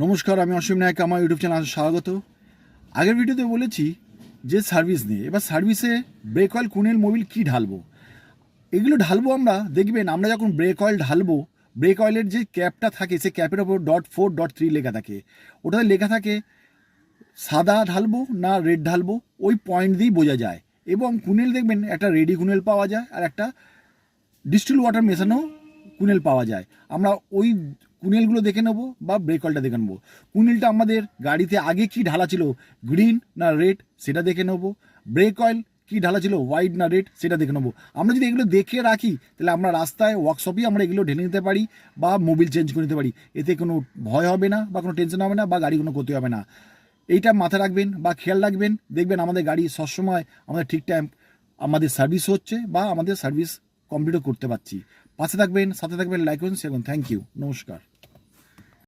নমস্কার, আমি অসীম নায়ক, আমার ইউটিউব চ্যানেল স্বাগত। আগের ভিডিওতে বলেছি যে সার্ভিস নিয়ে, এবার সার্ভিসে ব্রেক অয়েল, কুনেল, মোবিল কী ঢালবো, এগুলো ঢালবো আমরা। দেখবেন আমরা যখন ব্রেক অয়েল ঢালবো, ব্রেক অয়েলের যে ক্যাপটা থাকে সেই ক্যাপের ওপর .4.3 লেখা থাকে, ওটাতে লেখা থাকে সাদা ঢালবো না রেড ঢালবো, ওই পয়েন্ট দিয়েই বোঝা যায়। এবং কুনেল দেখবেন একটা রেডি কুনেল পাওয়া যায় আর একটা ডিস্টিল ওয়াটার মেশানো কুনেল পাওয়া যায়। আমরা ওই কুনেলগুলো দেখে নেবো বা ব্রেক অয়েলটা দেখে নেবো। কুনেলটা আমাদের গাড়িতে আগে কি ঢালা ছিল, গ্রিন না রেড, সেটা দেখে নেবো। ব্রেক অয়েল কি ঢালা ছিল, হোয়াইট না রেড, সেটা দেখে নেবো। আমরা যদি এগুলো দেখে রাখি তাহলে আমরা রাস্তায় ওয়ার্কশপেই আমরা এগুলো ঢেলে নিতে পারি বা মোবিল চেঞ্জ করে নিতে পারি। এতে কোনো ভয় হবে না বা কোনো টেনশন হবে না বা গাড়ি কোনো ক্ষতি হবে না। এইটা মাথায় রাখবেন বা খেয়াল রাখবেন, দেখবেন আমাদের গাড়ি সবসময় আমাদের ঠিক টাইম আমাদের সার্ভিস হচ্ছে বা আমাদের সার্ভিস কমপ্লিটও করতে পারছি। পাশে থাকবেন, সাথে থাকবেন, লাইক করুন, সেরকম। থ্যাংক ইউ, নমস্কার।